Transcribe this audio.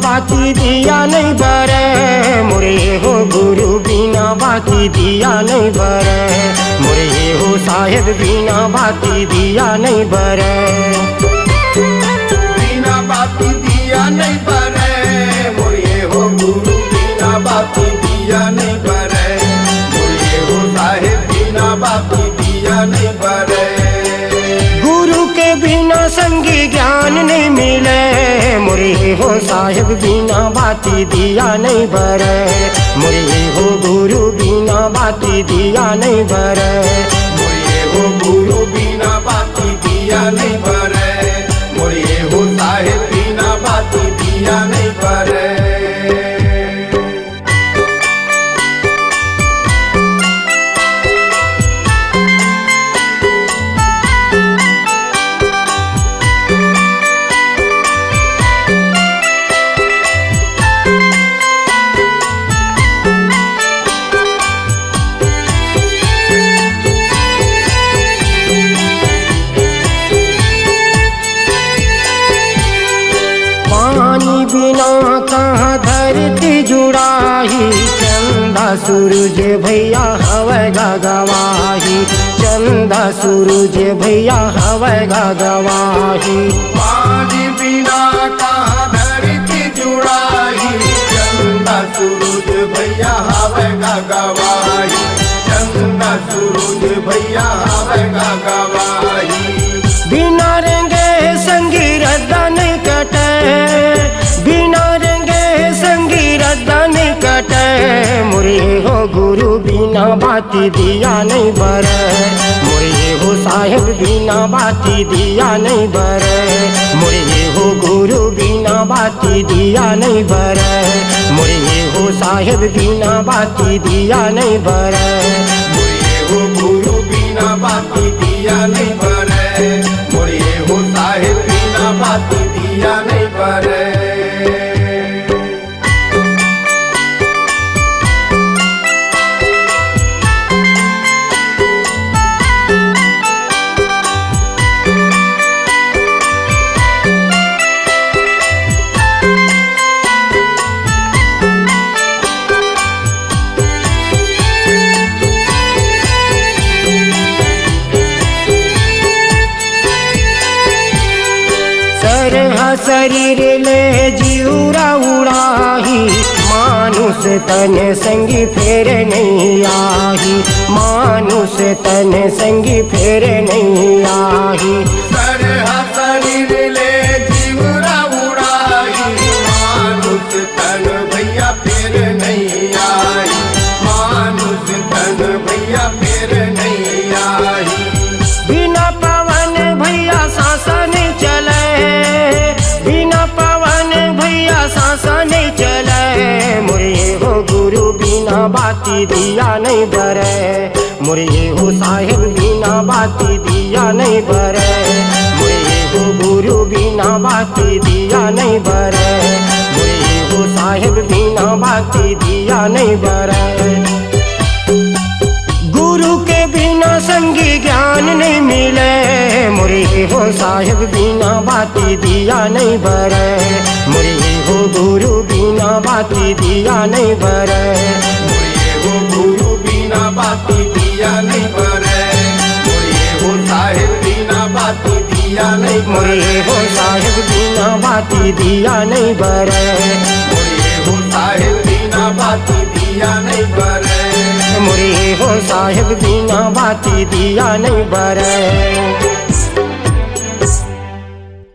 बाती दिया नहीं बरे, मोरे हो गुरु बिना बाती दिया नहीं बरे, मोरे हो साहेब बिना बाती दिया नहीं बरे। बिना बाती दिया नहीं बरे, मोरे हो गुरु बिना बाती दिया नहीं बरे, मोरे हो साहेब बिना बाती दिया नहीं बरे। गुरु के बिना संगी ज्ञान नहीं मिले, मोरे हो साहेब बिना बाती दिया नहीं बरे, मोरे हो गुरु बिना बाती दिया नहीं बरे, मोरे हो गुरु बिना बाती दिया नहीं बरे, मोरे हो साहेब बिना बाती दिया नहीं बरे। पानी बिना कहाँ धरती जुड़ाही, चंदा सूरज भैया हवे गवाही, चंदा सूरज भैया हवे गवाही। पानी बिना कहाँ धरती जुड़ाही, चंदा सूरज भैया हवे गवाही, चंदा सूरज भैया हवे गवाही। बिना रंगे संगी रद्दा नहीं कटे, बिना रंगे संगी रद्दा नहीं कटे, मोरे हो गुरु बिना बाती दिया नहीं बरे, मोरे हो साहेब बिना बाती दिया नहीं बरे, मोरे हो गुरु बिना बाती दिया नहीं बरे, मोरे हो साहेब बिना बाती दिया नहीं बरे, मोरे हो गुरु बिना बाती दिया नहीं बरे, मोरे हो साहेब बिना बाती दिया नहीं बरे। शरीर ले जीवरा उड़ाही, मानुष तन संगी फेर नहीं आही, मानुष तन संगी फेर नहीं आही। शरीर ले जीवरा उड़ाही, मानुष तन भैया फेर नहीं आई, मानुष तन भैया फेर नहीं आई। बिना पवन भैया सांसा नहीं चले, बिना पवन भैया सांसा नहीं चले, मोरे हो गुरु बिना बाती दिया नहीं बरे, मोरे हो साहेब बिना बाती दिया नहीं बरे, मोरे हो गुरु बिना बाती दिया नहीं बरे, मोरे हो साहेब बिना बाती दिया नहीं बरे। गुरु के बिना संगी ज्ञान नहीं मिले, मोरे हो साहेब बिना बाती दिया नहीं बरे, मोरे हो गुरु बिना बाती दिया नहीं बरे, मोरे हो गुरु बिना बाती दिया नहीं बरे, मोरे हो साहेब बिना बाती दिया नहीं बरे, मोरे हो साहेब बिना बाती दिया नहीं बरे, मोरे हो साहेब बिना बाती दिया नहीं बरे, मोरे हो साहेब बिना बाती दिया नहीं बरे।